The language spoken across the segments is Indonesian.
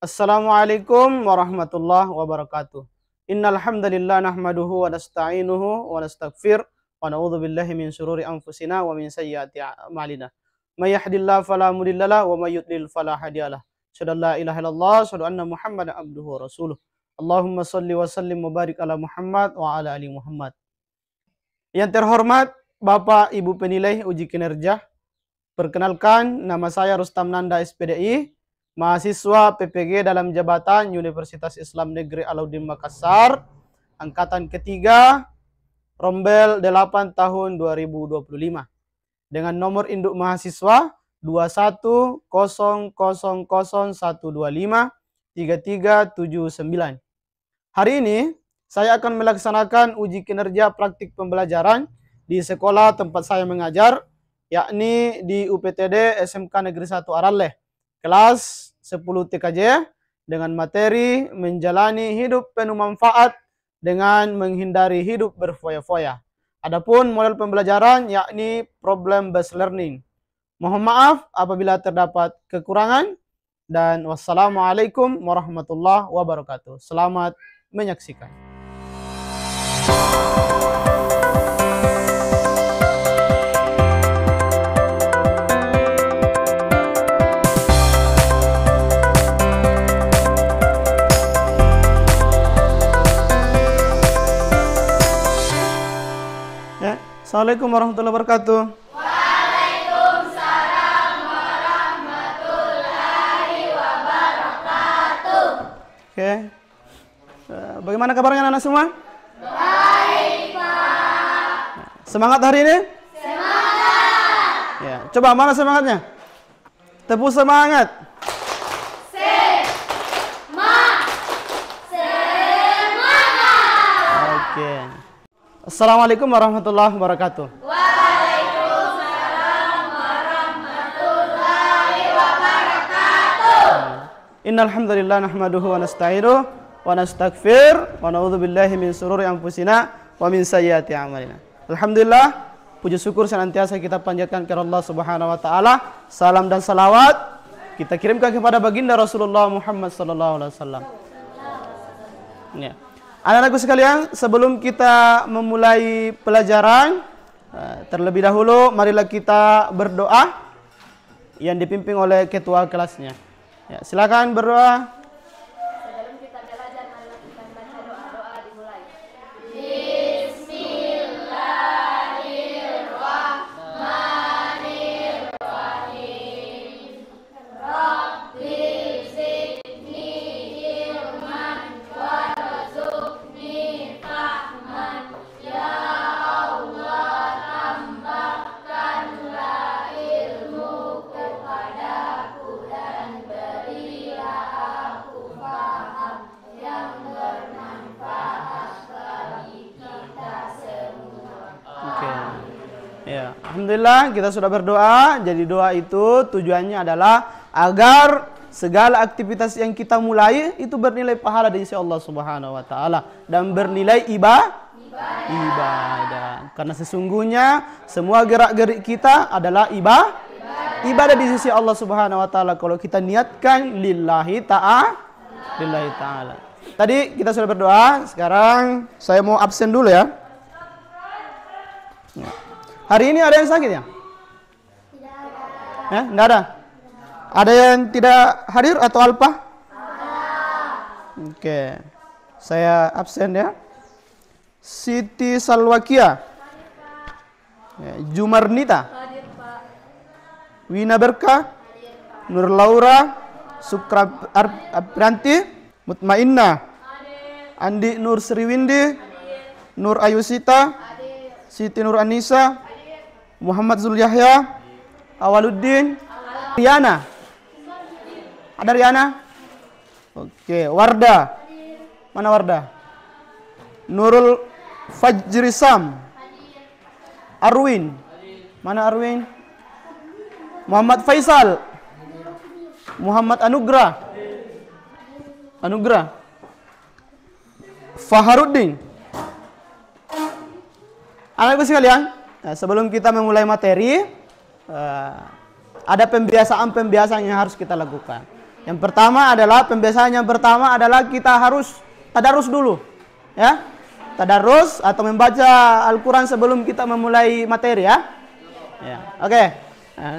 Assalamualaikum warahmatullahi wabarakatuh. Innal hamdalillah nahmaduhu wa nasta'inuhu wa nastaghfir wa na'udzu billahi min syururi anfusina wa min sayyiati a'malina. May yahdihillahu fala mudhillalah wa may yudlil fala hadiyalah. Asyhadu an la ilaha illallah, asyhadu anna Muhammadan abduhu wa rasuluh. Allahumma shalli wa sallim wa barik ala Muhammad wa ala ali Muhammad. Yang terhormat Bapak Ibu penilai uji kinerja, perkenalkan nama saya Rustam Nanda SPDI, mahasiswa PPG dalam jabatan Universitas Islam Negeri Alauddin Makassar, angkatan ketiga, Rombel 8 tahun 2025. Dengan nomor induk mahasiswa 210001253379. Hari ini saya akan melaksanakan uji kinerja praktik pembelajaran di sekolah tempat saya mengajar, yakni di UPTD SMK Negeri 1 Aralleh, kelas 10 TKJ, dengan materi menjalani hidup penuh manfaat dengan menghindari hidup berfoya-foya. Adapun model pembelajaran yakni problem based learning. Mohon maaf apabila terdapat kekurangan, dan wassalamualaikum warahmatullahi wabarakatuh. Selamat menyaksikan. Assalamualaikum warahmatullahi wabarakatuh. Waalaikumsalam warahmatullahi wabarakatuh. Oke. Bagaimana kabarnya anak semua? Baik, Pak. Semangat hari ini? Semangat. Ya, coba mana semangatnya? Tepuk semangat. Semangat. Oke. Assalamualaikum warahmatullahi wabarakatuh. Waalaikumsalam warahmatullahi wabarakatuh. Innal hamdalillah nahmaduhu wa nasta'inuhu wa nastaghfir wa na'udzu billahi min syururi anfusina wa min sayyiati a'malina. Alhamdulillah, puji syukur senantiasa kita panjatkan kepada Allah Subhanahu wa taala. Salam dan salawat kita kirimkan kepada baginda Rasulullah Muhammad sallallahu alaihi wasallam. Ya. Anak-anakku sekalian, sebelum kita memulai pelajaran, terlebih dahulu marilah kita berdoa yang dipimpin oleh ketua kelasnya. Ya, silakan berdoa. Sebelum kita belajar, marilah kita baca doa-doa dimulai. Bismillahirrahmanirrahim. Rabbi zidni ilman warzuqni fahman. Ya Allah, tambahkanlah ilmuku padaku dan berilah aku paham yang bermanfaat bagi kita semua. Oke. Ya, alhamdulillah kita sudah berdoa. Jadi doa itu tujuannya adalah agar segala aktivitas yang kita mulai itu bernilai pahala di sisi Allah Subhanahu wa taala dan bernilai ibadah. Karena sesungguhnya semua gerak-gerik kita adalah ibadah di sisi Allah Subhanahu wa taala kalau kita niatkan lillahi ta'ala. Tadi kita sudah berdoa, sekarang saya mau absen dulu ya. Hari ini ada yang sakit ya? Tidak ada. Ya, enggak ada. Ada yang tidak hadir atau alpa? Oke. Saya absen ya. Siti Salwakia. Ya, Jumarnita. Hadir, Pak. Wina Berkah. Nur Laura. Sukra Apranti. Mutmainnah. Andi Nur Sriwindi. Nur Ayusita. Siti Nur Anissa. Muhammad Zul Yahya. Awaluddin. Riana. Ada Riana? Oke, Warda. Mana Warda? Nurul Fajri Sam. Arwin. Mana Arwin? Muhammad Faisal. Muhammad Anugrah. Faharuddin. Anak-anakku sekalian, sebelum kita memulai materi, ada pembiasaan yang harus kita lakukan. Yang pertama adalah pembiasaan yang pertama adalah kita harus tadarus dulu, ya. Tadarus atau membaca Al-Quran sebelum kita memulai materi, ya. Oke.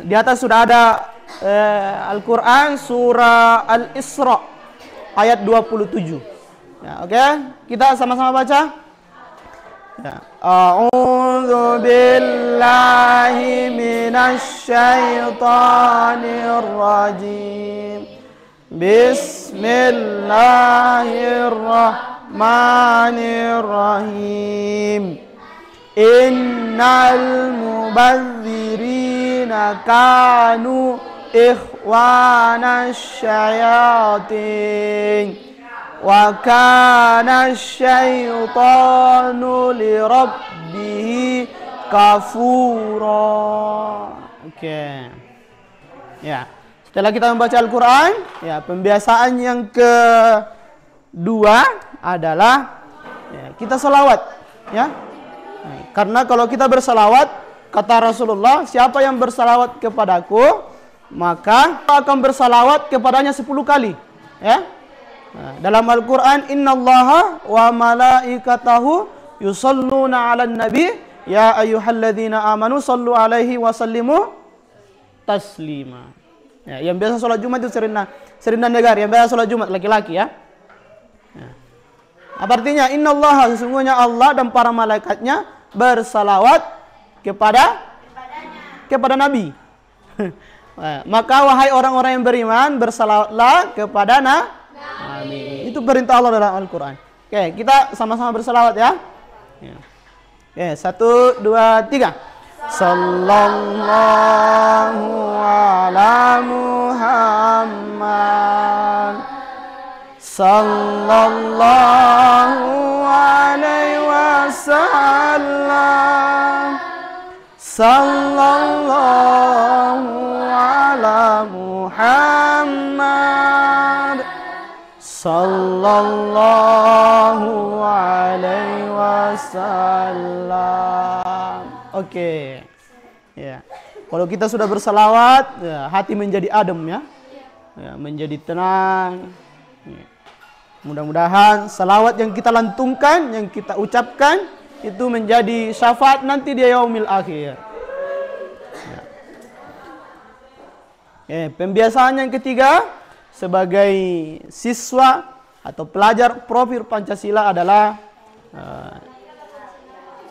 Di atas sudah ada Al-Quran surah Al-Isra ayat 27. Ya, oke. Kita sama-sama baca. Ya. A'udzu billahi minasy syaithanir rajim. Bismillahirrahmanirrahim. Innal mubadzirina kanu ikhwanas syayatin wa kana syaitanu lirabbih kafura. Oke. Ya. Setelah kita membaca Al-Quran, ya, pembiasaan yang kedua adalah kita salawat, ya. Karena kalau kita bersalawat, kata Rasulullah, siapa yang bersalawat kepadaku, maka akan bersalawat kepadanya 10 kali, ya. Dalam Al-Quran, innallaha wa malaikatahu yusalluna 'alan nabi ya ayyuhalladzina amanu sallu 'alaihi wa sallimu taslima. Ya, yang biasa sholat Jumat itu Serina Negar, yang biasa sholat Jumat laki-laki, ya. Apa artinya? Innallaha, sesungguhnya Allah dan para malaikatnya bersalawat kepada Nabi. Maka wahai orang-orang yang beriman, bersalawatlah kepada Nabi. Itu perintah Allah dalam Al-Quran. Oke, kita sama-sama bersalawat, ya. Oke, 1, 2, 3. Sallallahu ala Muhammad. Sallallahu alaihi wasallam. Sallallahu ala Muhammad. Sallallahu alaihi wasallam. Oke. Ya. Kalau kita sudah bersalawat, ya, hati menjadi adem, ya. Ya, menjadi tenang. Ya. Mudah-mudahan salawat yang kita lantungkan, yang kita ucapkan itu menjadi syafaat nanti di yaumil akhir. Ya. Pembiasaan yang ketiga sebagai siswa atau pelajar profil Pancasila adalah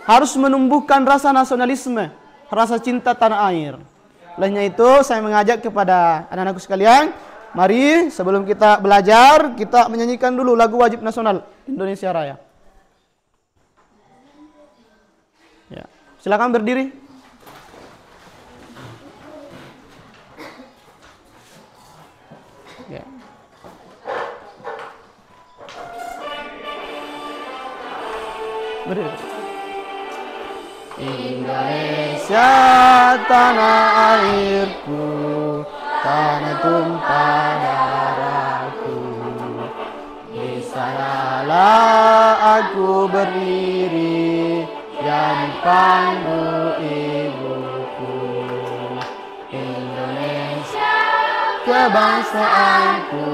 harus menumbuhkan rasa nasionalisme, rasa cinta tanah air. Olehnya itu saya mengajak kepada anak-anakku sekalian, mari sebelum kita belajar, kita menyanyikan dulu lagu wajib nasional Indonesia Raya. Ya, silakan berdiri. Ya. Berdiri. Indonesia tanah airku, tanah tumpah darahku. Di sanalah aku berdiri dan pandu ibuku. Indonesia kebangsaanku,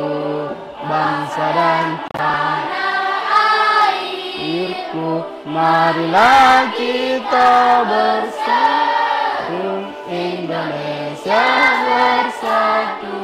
bangsa dan tanah airku. Marilah kita bersatu, Indonesia bersatu.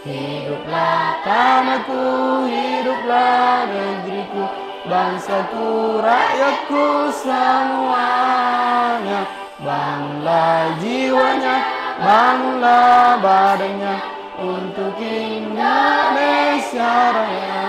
Hiduplah tanahku, hiduplah negeriku, bangsaku, rakyatku semuanya. Bangunlah jiwanya, bangunlah badannya untuk Indonesia Raya.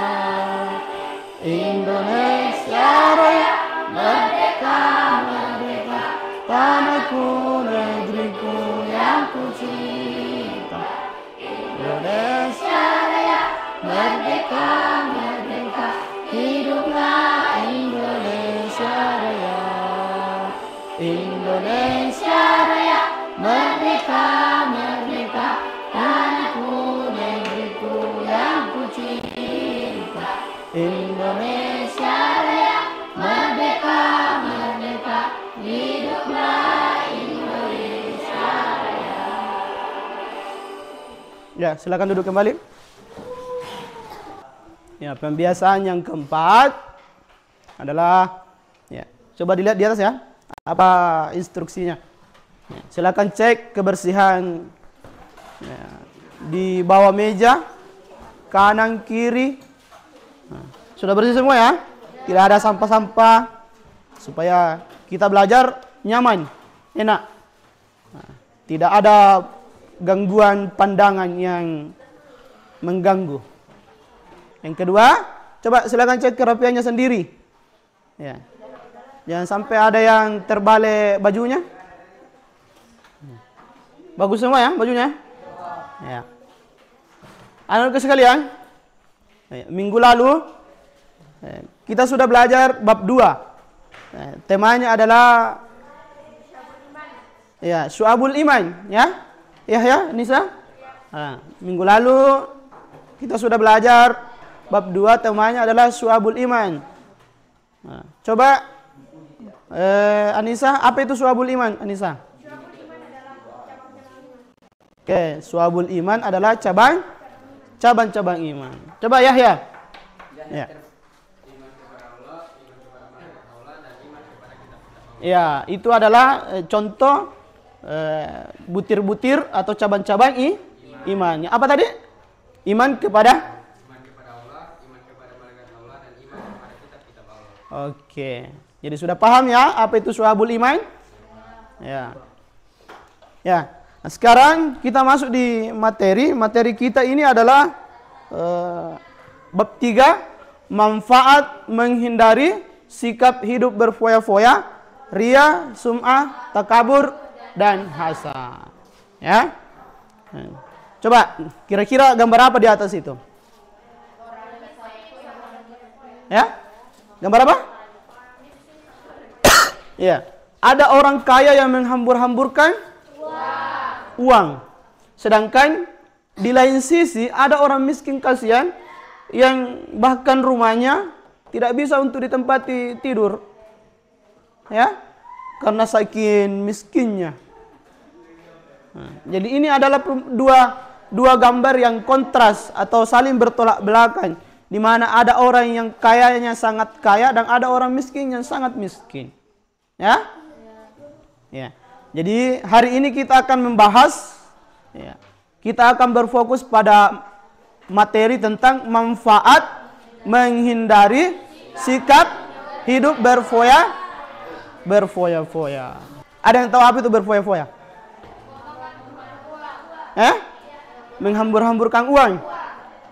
Indonesia Raya, merdeka, merdeka, tanahku, negeriku yang ku cinta. Indonesia Raya, merdeka, merdeka, hiduplah Indonesia Raya. Indonesia Raya, merdeka, merdeka, tanahku, negeriku yang ku cinta. Indonesia Raya, merdeka, merdeka, hiduplah Indonesia Raya. Ya, silakan duduk kembali. Ya, pembiasaan yang keempat adalah, ya, coba dilihat di atas ya, apa instruksinya. Ya, silakan cek kebersihan, ya, di bawah meja, kanan kiri. Nah, sudah bersih semua ya, tidak ada sampah-sampah, supaya kita belajar nyaman, enak. Nah, tidak ada gangguan pandangan yang mengganggu. Yang kedua, coba silakan cek kerapiannya sendiri. Ya. Jangan sampai ada yang terbalik bajunya. Bagus semua ya bajunya. Ya. Anak-anak sekalian, minggu lalu kita sudah belajar bab 2. Temanya adalah ya, Syu'abul Iman, ya. Ya, Nisa. Nah, minggu lalu kita sudah belajar bab 2, temanya adalah Syu'abul Iman. Nah, coba Anissa, apa itu Syu'abul Iman, Anissa? Oke, Syu'abul Iman adalah cabang-cabang iman. Coba Yahya. Ya. Ya, itu adalah contoh butir-butir atau cabang-cabang iman. Apa tadi? Iman kepada Allah, iman kepada malaikat Allah, dan iman kepada kitab-kitab Allah. Oke. Jadi sudah paham ya apa itu Syu'abul Iman? Ya. Ya. Nah, sekarang kita masuk di materi. Materi kita ini adalah bab 3, manfaat menghindari sikap hidup berfoya-foya, ria, sum'ah, takabur, dan hasad. Ya. Coba kira-kira gambar apa di atas itu? Ya? Gambar apa? Ya. Ada orang kaya yang menghambur-hamburkan uang. Sedangkan di lain sisi ada orang miskin kasihan yang bahkan rumahnya tidak bisa untuk ditempati tidur. Ya? Karena saking miskinnya. Nah, jadi ini adalah dua gambar yang kontras atau saling bertolak belakang, di mana ada orang yang kayanya sangat kaya dan ada orang miskin yang sangat miskin. Ya? Ya. Jadi hari ini kita akan membahas, ya, kita akan berfokus pada materi tentang manfaat menghindari sikap hidup berfoya-foya. Ada yang tahu apa itu berfoya-foya? Menghambur-hamburkan uang.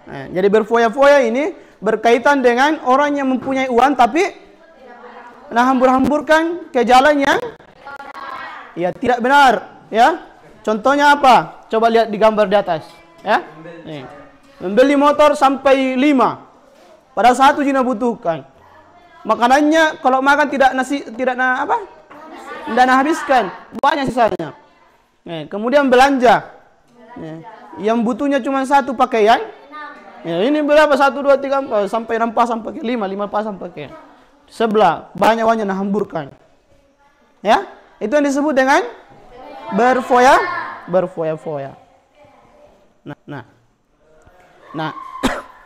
Nah, jadi berfoya-foya ini berkaitan dengan orang yang mempunyai uang tapi hambur-hamburkan ke jalan yang ya tidak benar, ya. Contohnya apa? Coba lihat di gambar di atas, ya. Nih. Membeli motor sampai 5. Pada saat itu butuhkan. Makanannya kalau makan tidak habiskan, banyak sisanya. Nih, kemudian belanja. Yang butuhnya cuma 1 pakaian. Ya, ini berapa? 1, 2, 3, 4 sampai 6 pasang pakaian, 5 pasang pakaian. Sebelah banyak-banyak hamburkan. Ya, itu yang disebut dengan berfoya-foya. Nah,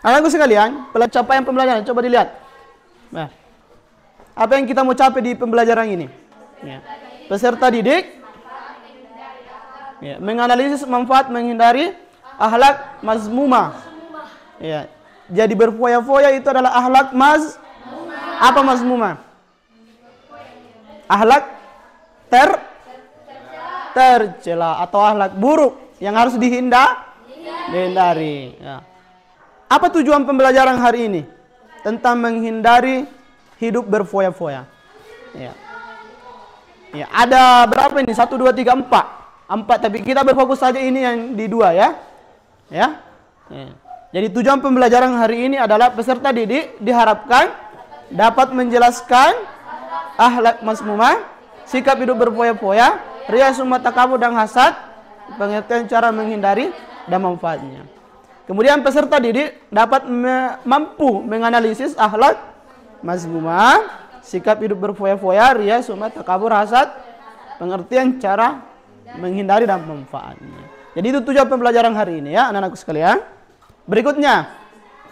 anak-anakku sekalian, pencapaian pembelajaran coba dilihat. Nah, apa yang kita mau capai di pembelajaran ini? Ya. Peserta didik, ya, menganalisis manfaat menghindari akhlak mazmumah. Ya. Jadi berfoya-foya itu adalah akhlak apa mazmumah? Akhlak tercela atau akhlak buruk yang harus dihindari. Ya. Apa tujuan pembelajaran hari ini? Tentang menghindari hidup berfoya-foya. Ya. Ya, ada berapa ini? 1, 2, 3, 4, tapi kita berfokus saja ini yang di 2 ya. Ya. Jadi tujuan pembelajaran hari ini adalah peserta didik diharapkan dapat menjelaskan akhlak mazmumah, sikap hidup berfoya-foya, ria, sum'ah, takabur, dan hasad, pengertian cara menghindari dan manfaatnya. Kemudian peserta didik dapat mampu menganalisis akhlak mazmumah, sikap hidup berfoya-foya, ria, sum'ah, takabur, hasad, pengertian cara menghindari dan manfaatnya. Jadi itu tujuan pembelajaran hari ini ya, anak-anakku sekalian. Berikutnya,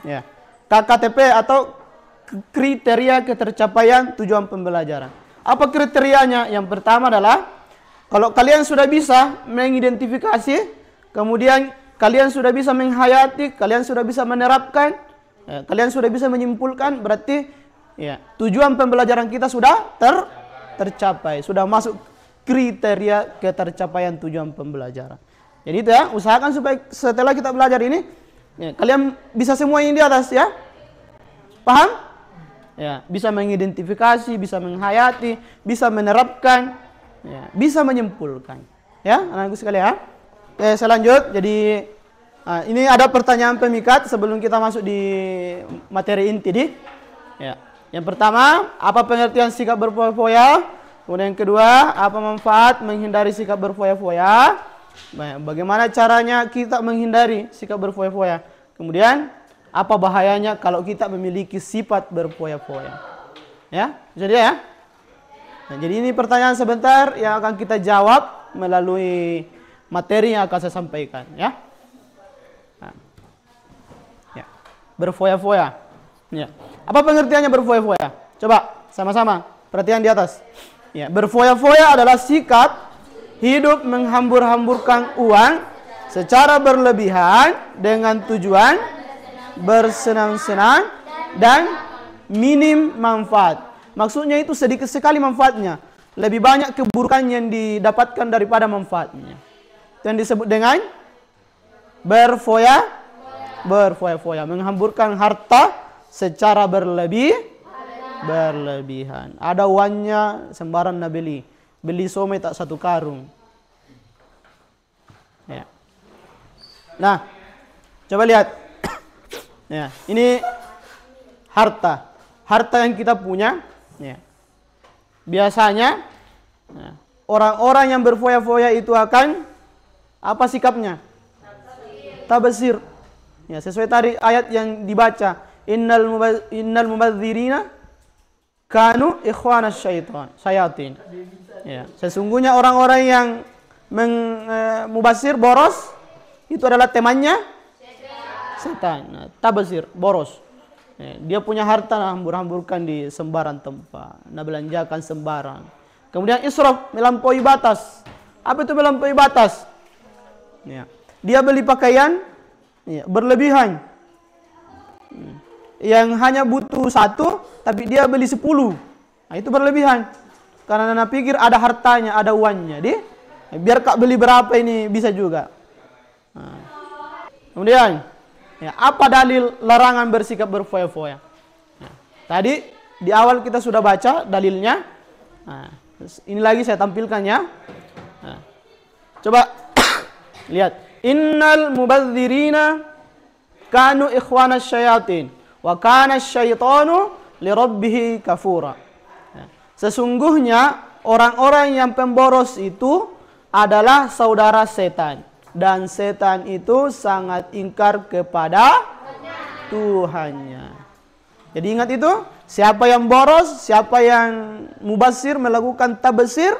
ya, KKTP atau kriteria ketercapaian tujuan pembelajaran. Apa kriterianya? Yang pertama adalah kalau kalian sudah bisa mengidentifikasi, kemudian kalian sudah bisa menghayati, kalian sudah bisa menerapkan, ya, kalian sudah bisa menyimpulkan, berarti ya, tujuan pembelajaran kita sudah tercapai, sudah masuk kriteria ketercapaian tujuan pembelajaran. Jadi itu ya, usahakan supaya setelah kita belajar ini, ya, kalian bisa semua ini di atas ya. Paham? Ya, bisa mengidentifikasi, bisa menghayati, bisa menerapkan, ya, bisa menyimpulkan. Ya, anak-anakku sekalian. Oke, saya lanjut. Jadi ini ada pertanyaan pemikat sebelum kita masuk di materi inti di. Ya. Yang pertama, apa pengertian sikap berfoya-foya? Kemudian yang kedua, apa manfaat menghindari sikap berfoya-foya? Bagaimana caranya kita menghindari sikap berfoya-foya? Kemudian, apa bahayanya kalau kita memiliki sifat berfoya-foya? Ya, jadi ya. Nah, jadi ini pertanyaan sebentar yang akan kita jawab melalui materi yang akan saya sampaikan, ya. Nah, ya. Berfoya-foya. Ya. Apa pengertiannya berfoya-foya? Coba sama-sama perhatian di atas. Ya, berfoya-foya adalah sikap hidup menghambur-hamburkan uang secara berlebihan dengan tujuan bersenang-senang dan minim manfaat. Maksudnya itu sedikit sekali manfaatnya, lebih banyak keburukan yang didapatkan daripada manfaatnya. Itu yang disebut dengan berfoya-foya, menghamburkan harta secara berlebihan. Ada uangnya sembarang nak beli somai tak satu karung. Ya. Nah, coba lihat. Ya, ini harta yang kita punya. Ya. Biasanya orang-orang yang berfoya-foya itu akan apa sikapnya? Tabazir. Ya, sesuai tadi ayat yang dibaca, innal mubadzirina kanu ikhwanas syayatin. Ya, sesungguhnya orang-orang yang mubazir, boros, itu adalah temannya setan. Nah, tabazir, boros. Ya, dia punya harta hambur-hamburkan di sembarang tempat, nah belanjakan sembarang. Kemudian israf, melampaui batas. Apa itu melampaui batas? Ya, dia beli pakaian ya, berlebihan. Yang hanya butuh satu, tapi dia beli 10. Nah, itu berlebihan. Karena Nana pikir ada hartanya, ada uangnya. Biar kak beli berapa ini bisa juga. Nah. Kemudian, ya, apa dalil larangan bersikap berfoya-foya? Nah, tadi di awal kita sudah baca dalilnya. Nah, ini lagi saya tampilkan ya. Nah, coba lihat. Innal mubadzirina kanu ikhwanas syayatin wa kana syaitanu lirabbih kafura. Sesungguhnya orang-orang yang pemboros itu adalah saudara setan, dan setan itu sangat ingkar kepada Tuhannya. Jadi ingat itu, siapa yang boros, siapa yang mubazir melakukan tabazir,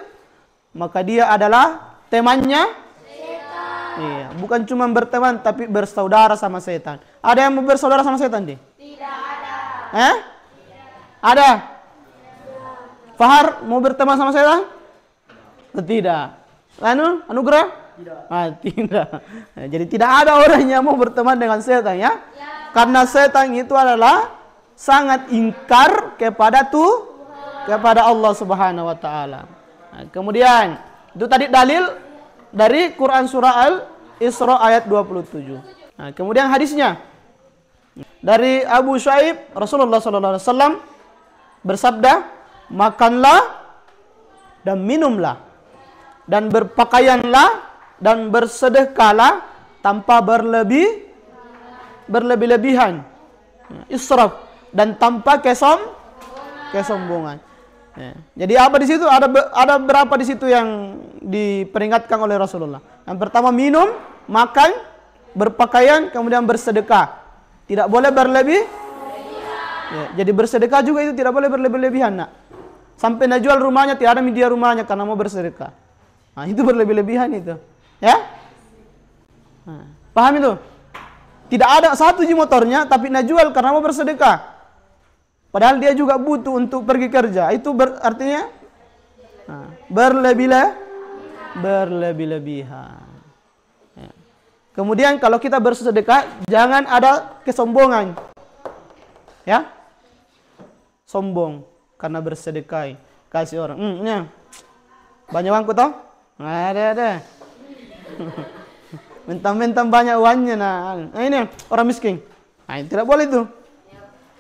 maka dia adalah temannya setan. Iya, bukan cuma berteman tapi bersaudara sama setan. Ada yang bersaudara sama setan, Di? Tidak ada. Ada? Fahar mau berteman sama setan? Tidak. Anugerah? Tidak. Nah, jadi tidak ada orang yang mau berteman dengan setan ya. Karena setan itu adalah sangat ingkar kepada kepada Allah Subhanahu wa taala. Nah, kemudian itu tadi dalil dari Quran surah Al-Isra ayat 27. Nah, kemudian hadisnya dari Abu Shu'aib, Rasulullah sallallahu alaihi wasallam bersabda, makanlah dan minumlah dan berpakaianlah dan bersedekahlah tanpa berlebih-lebihan, israf, dan tanpa kesombongan. Ya. Jadi apa di situ? Ada berapa di situ yang diperingatkan oleh Rasulullah? Yang pertama minum, makan, berpakaian, kemudian bersedekah. Tidak boleh berlebih. Ya, jadi bersedekah juga itu tidak boleh berlebih-lebihan, nak. Sampai nak jual rumahnya, tidak ada media rumahnya karena mau bersedekah. Nah, itu berlebih-lebihan itu. Ya? Nah, paham itu? Tidak ada satu ji motornya, tapi nak jual karena mau bersedekah. Padahal dia juga butuh untuk pergi kerja. Itu artinya berlebih-lebihan. Ya. Kemudian kalau kita bersedekah, jangan ada kesombongan. Ya, sombong karena bersedekah. Kasih orang, ya. Banyak uangku toh? Ada. Mentang-mentang banyak uangnya, nah ini orang miskin. Nah, tidak boleh itu.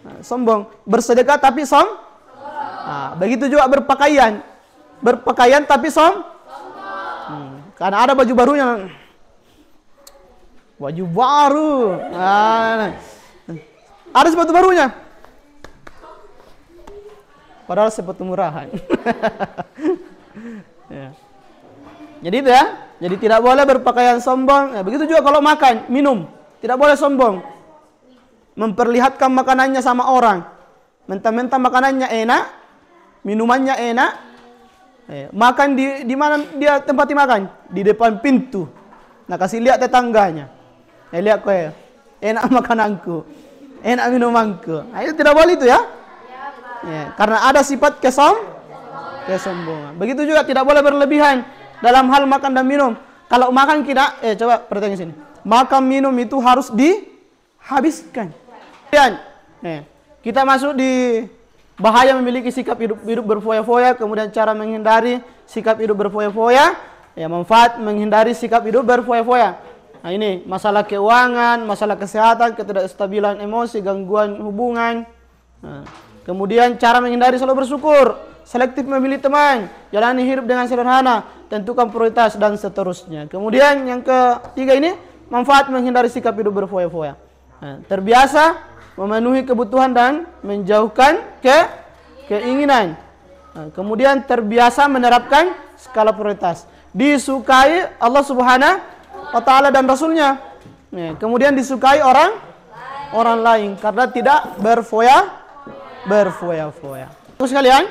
Nah, sombong. Bersedekah tapi nah, begitu juga berpakaian. Berpakaian tapi karena ada baju barunya. Baju baru. Nah. Ada sepatu barunya. Padahal sepatu murahan. Ya. Jadi itu ya. Jadi tidak boleh berpakaian sombong. Ya, begitu juga kalau makan, minum, tidak boleh sombong. Memperlihatkan makanannya sama orang. Mentang-mentang makanannya enak, minumannya enak. Makan di mana dia tempat makan? Di depan pintu. Nah, kasih lihat tetangganya. Lihat kowe. Enak makananku. Enak minumanku. Nah, itu tidak boleh itu ya. Ya, karena ada sifat kesombongan. Begitu juga tidak boleh berlebihan dalam hal makan dan minum. Kalau makan kita, coba perhatikan sini. Makan minum itu harus dihabiskan. Kemudian, kita masuk di bahaya memiliki sikap hidup berfoya-foya. Kemudian cara menghindari sikap hidup berfoya-foya. Ya, manfaat menghindari sikap hidup berfoya-foya. Nah, ini masalah keuangan, masalah kesehatan, ketidakstabilan emosi, gangguan hubungan. Nah, kemudian cara menghindari selalu bersyukur, selektif memilih teman, jalani hidup dengan sederhana, tentukan prioritas dan seterusnya. Kemudian yang ketiga ini manfaat menghindari sikap hidup berfoya-foya. Nah, terbiasa memenuhi kebutuhan dan menjauhkan keinginan. Nah, kemudian terbiasa menerapkan skala prioritas. Disukai Allah Subhanahu wa Ta'ala dan Rasulnya. Nah, kemudian disukai orang lain karena tidak berfoya-foya. Terus sekalian,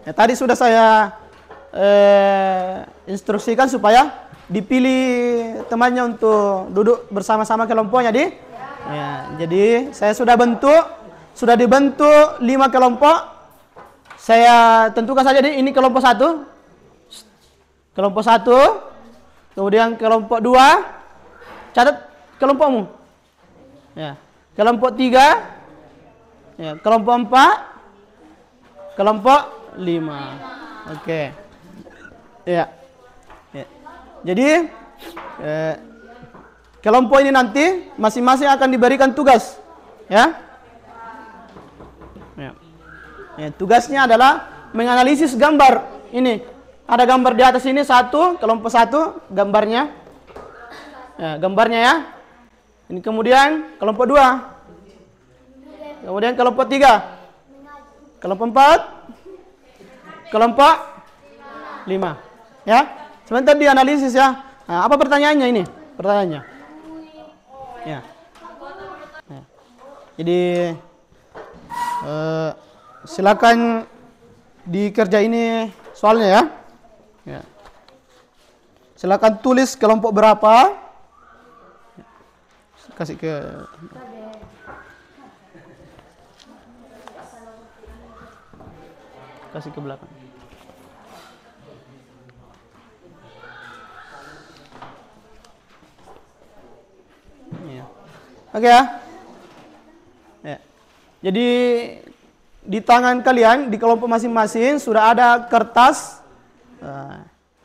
ya, tadi sudah saya instruksikan supaya dipilih temannya untuk duduk bersama-sama kelompoknya ya, jadi saya sudah dibentuk 5 kelompok. Saya tentukan saja ini kelompok 1. Kelompok 1. Kemudian kelompok 2. Catat kelompokmu. Ya. Kelompok 3. Ya, kelompok 4. Kelompok 5. Oke. Ya. Jadi kelompok ini nanti masing-masing akan diberikan tugas, ya. Ya, tugasnya adalah menganalisis gambar ini. Ada gambar di atas ini kelompok 1 gambarnya. Ya, gambarnya ya. Ini kemudian kelompok 2. Kemudian kelompok 3. Kelompok 4. Kelompok 5. Ya. Sebentar dianalisis ya. Nah, apa pertanyaannya ini? Pertanyaannya. Ya. Ya. Jadi silakan dikerja ini soalnya ya. Ya. Silakan tulis kelompok berapa. Kasih ke belakang. Ya. Oke ya. Ya. Jadi di tangan kalian di kelompok masing-masing sudah ada kertas.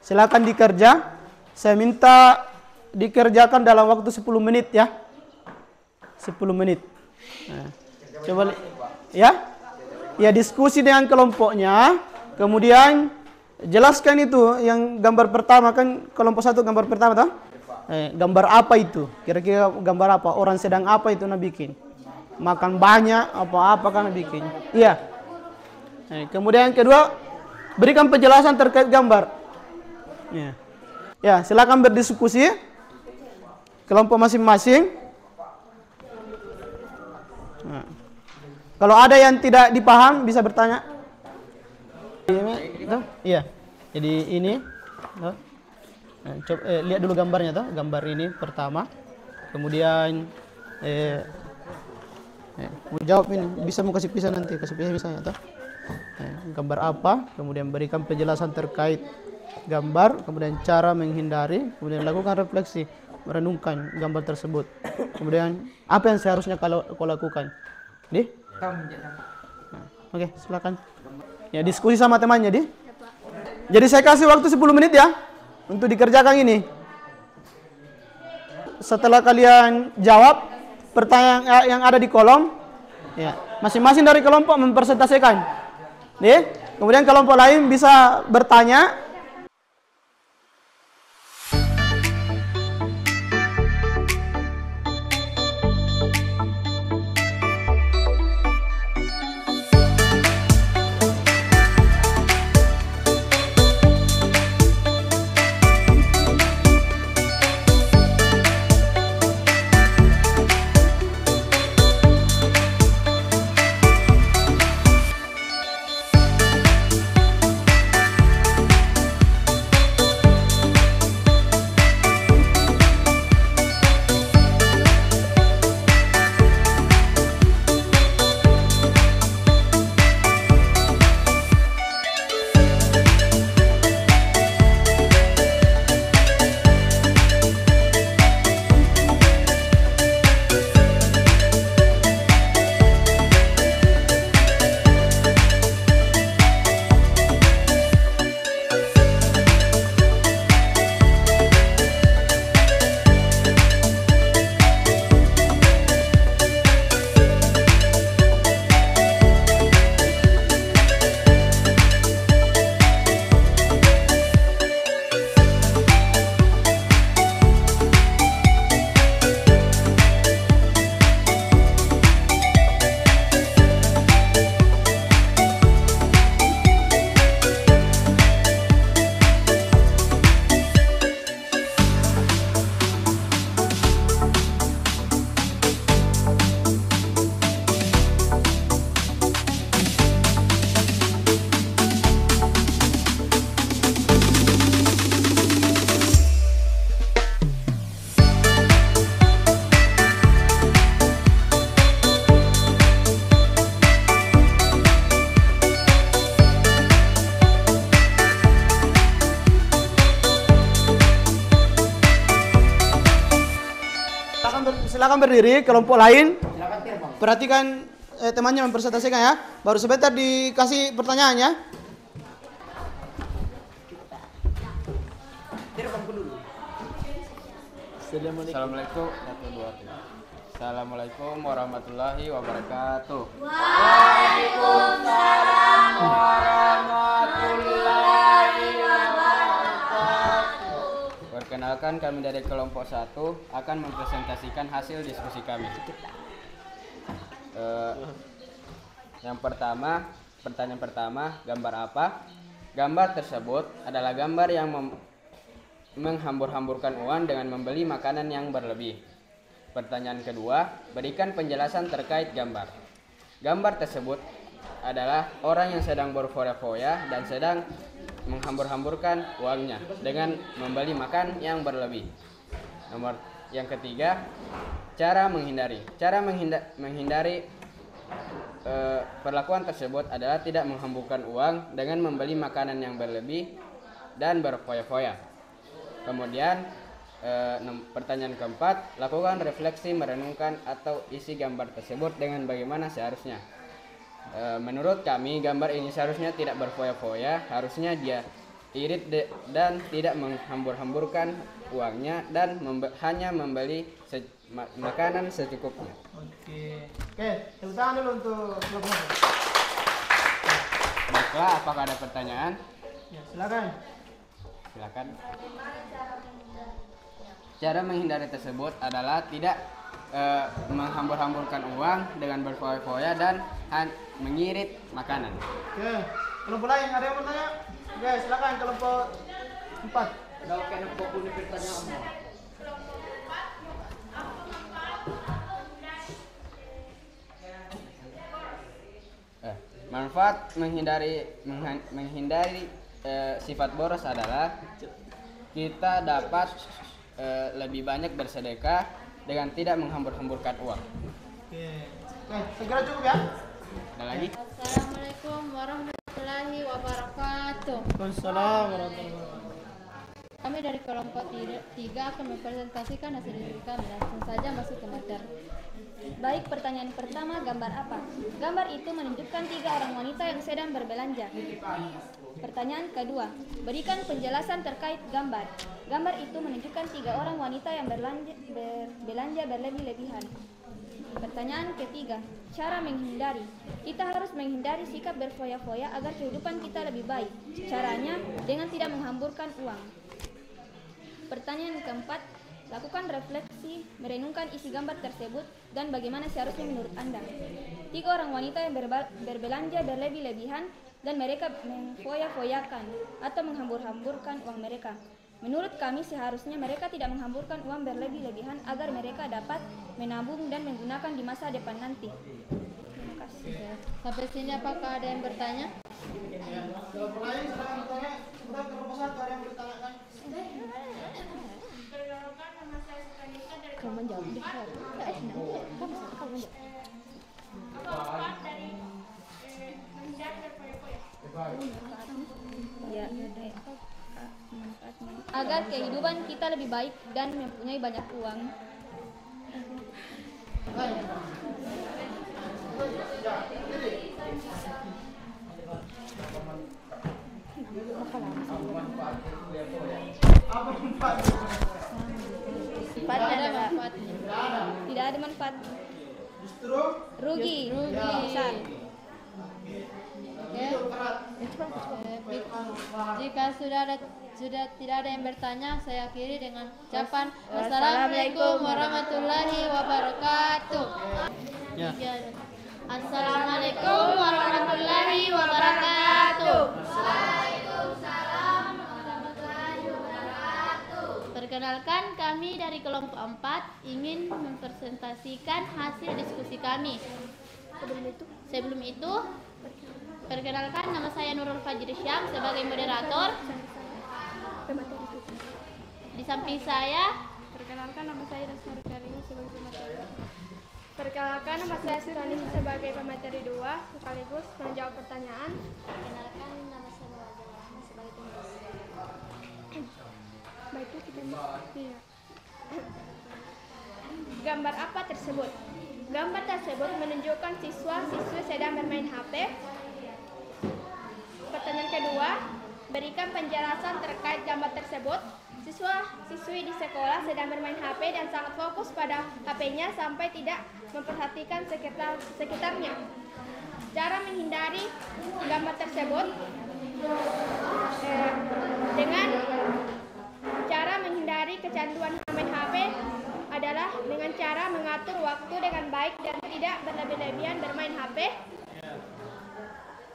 Silakan dikerja. Saya minta dikerjakan dalam waktu 10 menit ya. 10 menit. Nah, coba ya. Ya, diskusi dengan kelompoknya. Kemudian jelaskan itu yang gambar pertama kan kelompok 1 gambar pertama toh? Gambar apa itu? Kira-kira gambar apa? Orang sedang apa itu nak bikin? Makan banyak apa-apa kan nak bikin? Iya. Kemudian yang kedua, berikan penjelasan terkait gambar. Ya. Ya, silakan berdiskusi. Kelompok masing-masing. Nah. Kalau ada yang tidak dipaham bisa bertanya. Iya. Jadi ini. Coba lihat dulu gambarnya toh, gambar ini pertama. Kemudian mau jawab ini, bisa mau kasih pisah nanti, kasih pisah misalnya toh. Gambar apa? Kemudian berikan penjelasan terkait gambar, kemudian cara menghindari, kemudian lakukan refleksi, merenungkan gambar tersebut. Kemudian apa yang seharusnya kau lakukan? Oke, silakan. Ya, diskusi sama temannya, Jadi saya kasih waktu 10 menit ya untuk dikerjakan ini. Setelah kalian jawab pertanyaan yang ada di kolom, ya, masing-masing dari kelompok mempresentasikan. Kemudian kelompok lain bisa bertanya. Silakan berdiri, kelompok lain. Perhatikan temannya mempresentasikan ya. Baru sebentar dikasih pertanyaannya. Assalamualaikum. Assalamualaikum warahmatullahi wabarakatuh. Waalaikumsalam warahmatullahi wabarakatuh. Perkenalkan, kami dari kelompok 1 akan mempresentasikan hasil diskusi kami. Yang pertama, pertanyaan pertama, gambar apa? Gambar tersebut adalah gambar yang menghambur-hamburkan uang dengan membeli makanan yang berlebih. Pertanyaan kedua, berikan penjelasan terkait gambar. Gambar tersebut adalah orang yang sedang berfoya-foya dan sedang menghambur-hamburkan uangnya dengan membeli makan yang berlebih. Nomor yang ketiga, cara menghindari. Cara menghindari perlakuan tersebut adalah tidak menghamburkan uang dengan membeli makanan yang berlebih dan berfoya-foya. Kemudian pertanyaan keempat, lakukan refleksi merenungkan atau isi gambar tersebut dengan bagaimana seharusnya. Menurut kami, gambar ini seharusnya tidak berfoya-foya, harusnya dia irit dan tidak menghambur-hamburkan uangnya dan hanya membeli makanan secukupnya. Oke, tepuk tangan dulu untuk kelompok. Baiklah, apakah ada pertanyaan? Ya, silakan. Silakan. Cara menghindari tersebut adalah tidak menghambur-hamburkan uang dengan berfoya-foya dan mengirit makanan. Oke, kelompok lain ada yang bertanya? Oke, silakan kelompok 4. Manfaat menghindari sifat boros adalah kita dapat lebih banyak bersedekah dengan tidak menghambur-hamburkan uang. Oke, segera cukup ya. Ada lagi? Assalamualaikum warahmatullahi wabarakatuh. Waalaikumsalam warahmatullahi wabarakatuh. Kami dari kelompok 3 akan mempresentasikan hasil diri kami. Langsung saja masuk ke materi. Baik, pertanyaan pertama, gambar apa? Gambar itu menunjukkan 3 orang wanita yang sedang berbelanja. Pertanyaan kedua, berikan penjelasan terkait gambar. Gambar itu menunjukkan 3 orang wanita yang berbelanja berlebih-lebihan. Pertanyaan ketiga, cara menghindari. Kita harus menghindari sikap berfoya-foya agar kehidupan kita lebih baik. Caranya dengan tidak menghamburkan uang. Pertanyaan keempat, lakukan refleksi, merenungkan isi gambar tersebut dan bagaimana seharusnya menurut Anda. 3 orang wanita yang berbelanja berlebih-lebihan dan mereka memfoya-foyakan atau menghambur-hamburkan uang mereka. Menurut kami seharusnya mereka tidak menghamburkan uang berlebih-lebihan agar mereka dapat menabung dan menggunakan di masa depan nanti. Terima kasih. Sampai sini apakah ada yang bertanya? Kalau lain sedang bertanya, sudah kelompok 1 ada yang bertanyakan. Kamu menjawab deh. Kamu menjawab. Ya, agar kehidupan kita lebih baik dan mempunyai banyak uang. Tidak ada manfaat. Justru Rugi. Besar. Oke. Jika sudah tidak ada yang bertanya, saya akhiri dengan ucapan Assalamualaikum warahmatullahi wabarakatuh. Ya. Assalamualaikum warahmatullahi wabarakatuh. Perkenalkan, kami dari kelompok 4 ingin mempresentasikan hasil diskusi kami. Sebelum itu, perkenalkan, nama saya Nurul Fajri Syam sebagai moderator. Di samping saya, Perkenalkan, nama saya Rasmari Karini sebagai pemateri. Perkenalkan, nama saya Surani sebagai pemateri 2 sekaligus menjawab pertanyaan. perkenalkan, nama saya Nawajah Rahman sebagai penulis. Baiklah, kita iya. Gambar apa tersebut? Gambar tersebut menunjukkan siswa-siswi sedang bermain HP. Pertanyaan kedua, berikan penjelasan terkait gambar tersebut. Siswa-siswi di sekolah sedang bermain HP dan sangat fokus pada HP-nya sampai tidak memperhatikan sekitarnya. Cara menghindari gambar tersebut dengan cara menghindari kecanduan main HP adalah dengan cara mengatur waktu dengan baik dan tidak berlebih-lebihan bermain HP.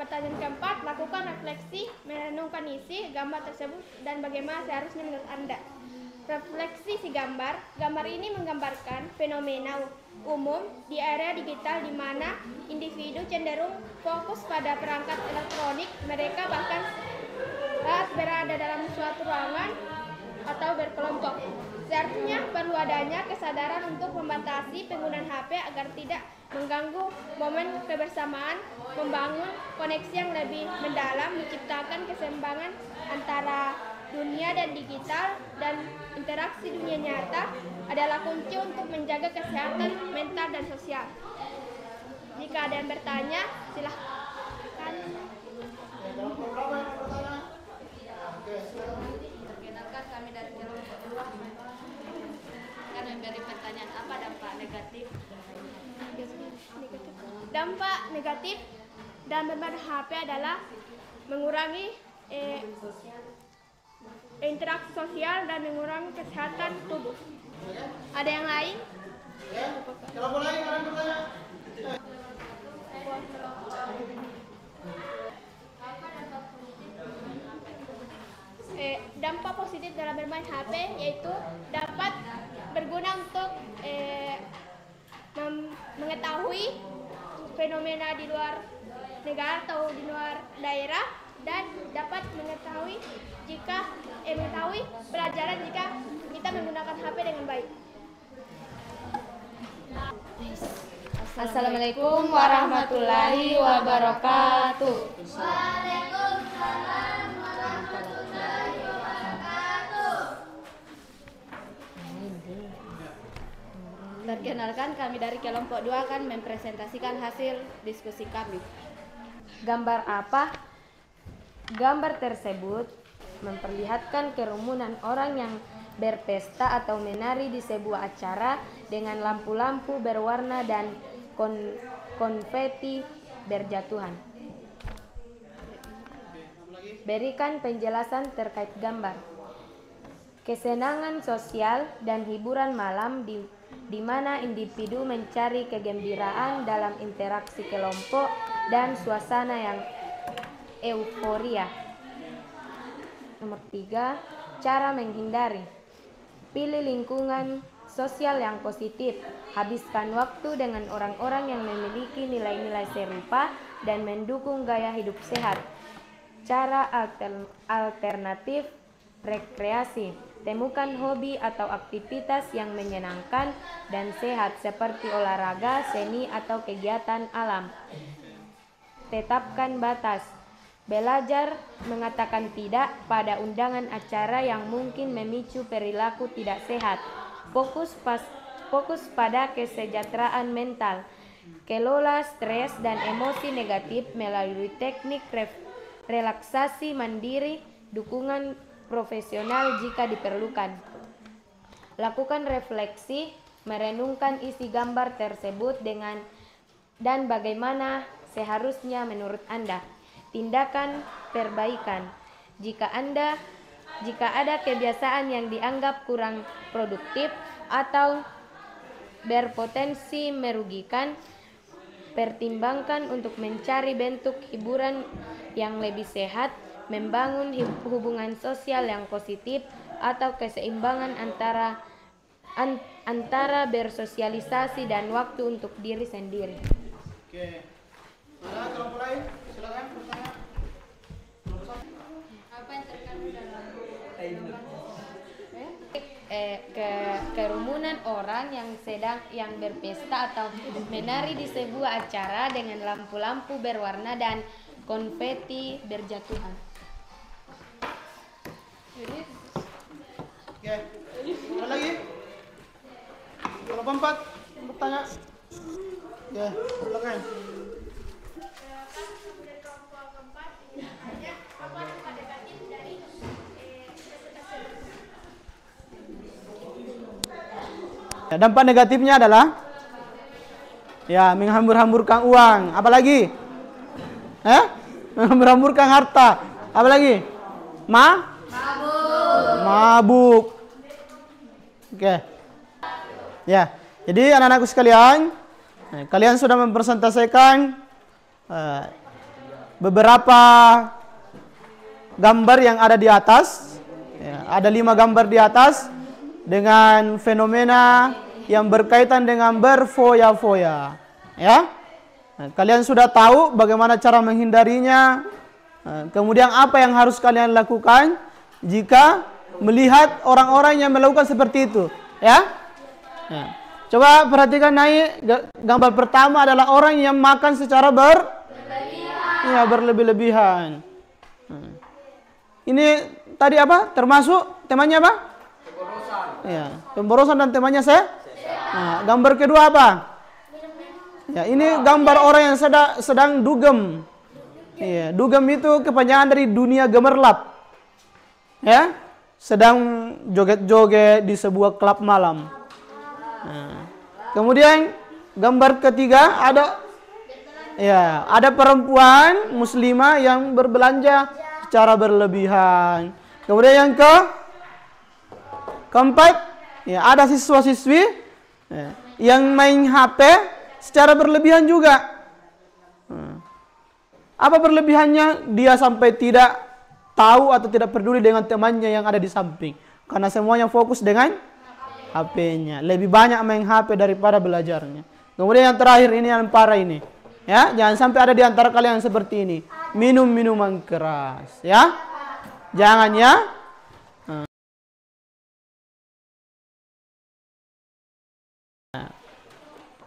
Pertanyaan keempat, lakukan refleksi, merenungkan isi gambar tersebut dan bagaimana seharusnya menurut Anda. Refleksi si gambar. Gambar ini menggambarkan fenomena umum di era digital di mana individu cenderung fokus pada perangkat elektronik. Mereka bahkan saat berada dalam suatu ruangan atau berkelompok. Seharusnya perlu adanya kesadaran untuk membatasi penggunaan HP agar tidak mengganggu momen kebersamaan, membangun koneksi yang lebih mendalam, menciptakan keseimbangan antara dunia dan digital, dan interaksi dunia nyata adalah kunci untuk menjaga kesehatan mental dan sosial. Jika ada yang bertanya, silahkan. Perkenalkan, kami dari kelompok 2 akan memberi pertanyaan apa dampak negatif. Dampak negatif dan bermain HP adalah mengurangi interaksi sosial dan mengurangi kesehatan tubuh. Ada yang lain? Kalau lain ada yang bertanya. Dampak positif dalam bermain HP yaitu dapat berguna untuk mengetahui fenomena di luar negara atau di luar daerah, dan dapat mengetahui jika mengetahui pelajaran jika kita menggunakan HP dengan baik. Assalamualaikum warahmatullahi wabarakatuh. Perkenalkan, kami dari kelompok 2 akan mempresentasikan hasil diskusi kami. Gambar apa? Gambar tersebut memperlihatkan kerumunan orang yang berpesta atau menari di sebuah acara dengan lampu-lampu berwarna dan konfeti berjatuhan. Berikan penjelasan terkait gambar. Kesenangan sosial dan hiburan malam di mana individu mencari kegembiraan dalam interaksi kelompok dan suasana yang euforia. Nomor 3, cara menghindari. Pilih lingkungan sosial yang positif. Habiskan waktu dengan orang-orang yang memiliki nilai-nilai serupa dan mendukung gaya hidup sehat. Cara alternatif rekreasi. Temukan hobi atau aktivitas yang menyenangkan dan sehat seperti olahraga, seni, atau kegiatan alam. Tetapkan batas. Belajar mengatakan tidak pada undangan acara yang mungkin memicu perilaku tidak sehat. Fokus pada kesejahteraan mental. Kelola stres dan emosi negatif melalui teknik relaksasi mandiri, dukungan profesional jika diperlukan. Lakukan refleksi, merenungkan isi gambar tersebut dan bagaimana seharusnya menurut Anda. Tindakan perbaikan. Jika ada kebiasaan yang dianggap kurang produktif atau berpotensi merugikan, pertimbangkan untuk mencari bentuk hiburan yang lebih sehat, membangun hubungan sosial yang positif, atau keseimbangan antara bersosialisasi dan waktu untuk diri sendiri. Oke. Mana kelompok lain? Silakan bertanya. Apa yang terkandung dalam kerumunan orang yang berpesta atau menari di sebuah acara dengan lampu-lampu berwarna dan konfeti berjatuhan. Oke. Ada lagi? Kelompok 4 bertanya. Ya, silakan. Ya, dampak negatifnya adalah ya menghambur-hamburkan uang, apalagi menghambur-hamburkan harta, apalagi mabuk. Oke. Ya, jadi anak-anakku sekalian, kalian sudah mempresentasikan beberapa gambar yang ada di atas. Ya, ada 5 gambar di atas dengan fenomena yang berkaitan dengan berfoya-foya. Ya, kalian sudah tahu bagaimana cara menghindarinya. Kemudian apa yang harus kalian lakukan jika melihat orang-orang yang melakukan seperti itu. Ya. Coba perhatikan naik gambar pertama adalah orang yang makan secara berlebih-lebihan. Ini tadi apa? Termasuk temanya apa? Ya, pemborosan dan temanya Nah, gambar kedua apa? Ya, ini gambar orang yang sedang dugem. Ya, dugem itu kepanjangan dari dunia gemerlap. Ya, sedang joget-joget di sebuah klub malam. Nah, kemudian gambar ketiga ada perempuan muslimah yang berbelanja secara berlebihan. Kemudian yang keempat, ya, ada siswa-siswi yang main HP secara berlebihan juga. Apa berlebihannya? Dia sampai tidak tahu atau tidak peduli dengan temannya yang ada di samping, karena semuanya fokus dengan HP-nya. Lebih banyak main HP daripada belajarnya. Kemudian yang terakhir ini yang parah ini. Ya, jangan sampai ada di antara kalian yang seperti ini. Minum minuman keras, ya. Jangan ya.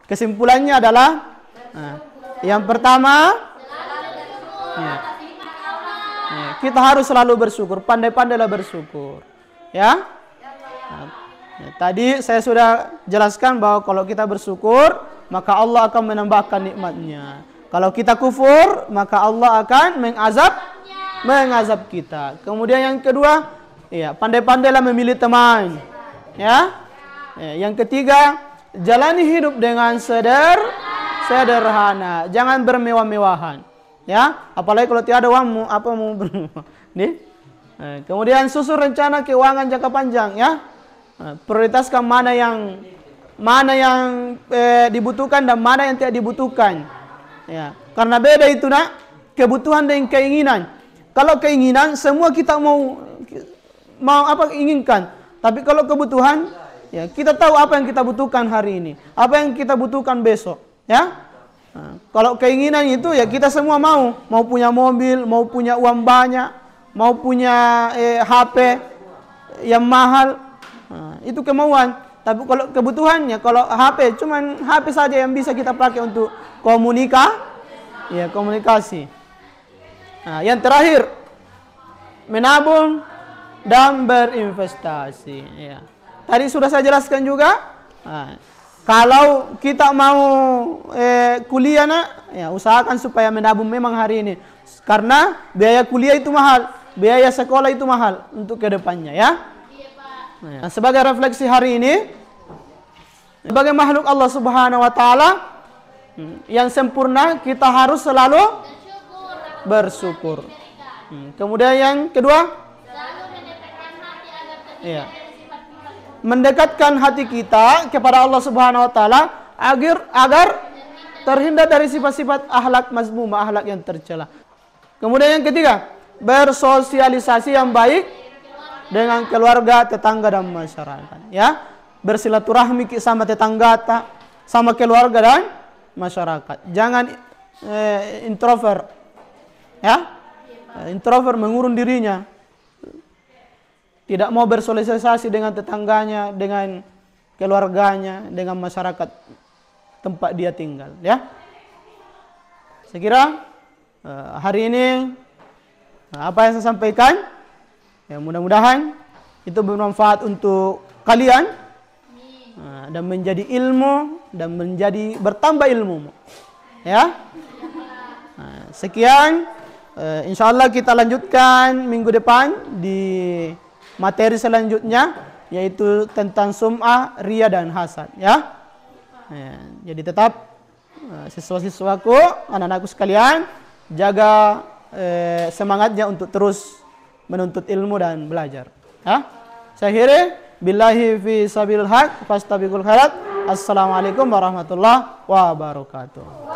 Kesimpulannya adalah yang pertama, kita harus selalu bersyukur, pandai-pandailah bersyukur. Ya. Tadi saya sudah jelaskan bahwa kalau kita bersyukur, maka Allah akan menambahkan nikmatnya. Kalau kita kufur, maka Allah akan mengazab kita. Kemudian yang kedua, pandai-pandailah memilih teman. Ya. Yang ketiga, jalani hidup dengan sederhana, jangan bermewah-mewahan. Ya, apalagi kalau tiada uang, apa mau bermewah. Nih. Kemudian susun rencana keuangan jangka panjang, ya. Prioritaskan mana yang dibutuhkan dan mana yang tidak dibutuhkan. Ya, karena beda itu nak, kebutuhan dan keinginan. Kalau keinginan semua kita mau apa inginkan, tapi kalau kebutuhan, ya kita tahu apa yang kita butuhkan hari ini, apa yang kita butuhkan besok, ya. Kalau keinginan itu ya kita semua mau punya mobil, mau punya uang banyak, mau punya HP yang mahal, itu kemauan. Tapi kalau kebutuhannya, kalau HP cuman HP saja yang bisa kita pakai untuk komunikasi. Yang terakhir, menabung dan berinvestasi. Ya. Tadi sudah saya jelaskan juga. Kalau kita mau kuliah ya usahakan supaya menabung memang hari ini. Karena biaya kuliah itu mahal, biaya sekolah itu mahal untuk kedepannya, ya. Nah, sebagai refleksi hari ini, sebagai makhluk Allah Subhanahu wa taala yang sempurna, kita harus selalu bersyukur. Kemudian yang kedua, mendekatkan hati kita kepada Allah Subhanahu wa taala agar terhindar dari sifat-sifat akhlak mazmumah, akhlak yang tercela. Kemudian yang ketiga, bersosialisasi yang baik dengan keluarga, tetangga dan masyarakat, ya. Bersilaturahmi sama tetangga, sama keluarga dan masyarakat. Jangan introvert. Ya. Introvert mengurung dirinya. Tidak mau bersosialisasi dengan tetangganya, dengan keluarganya, dengan masyarakat tempat dia tinggal, ya. Saya kira hari ini apa yang saya sampaikan, ya mudah-mudahan itu bermanfaat untuk kalian dan menjadi ilmu dan menjadi bertambah ilmu, ya. Sekian, insyaallah kita lanjutkan minggu depan di materi selanjutnya, yaitu tentang sum'ah, riya dan hasad, ya. Jadi tetap siswa-siswaku, anak-anakku sekalian, jaga semangatnya untuk terus menuntut ilmu dan belajar, ya. Saya akhiri, billahi fi sabilil haq fastabiqul khairat. Assalamualaikum warahmatullahi wabarakatuh.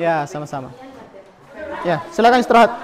Ya, sama-sama. Ya, silakan istirahat.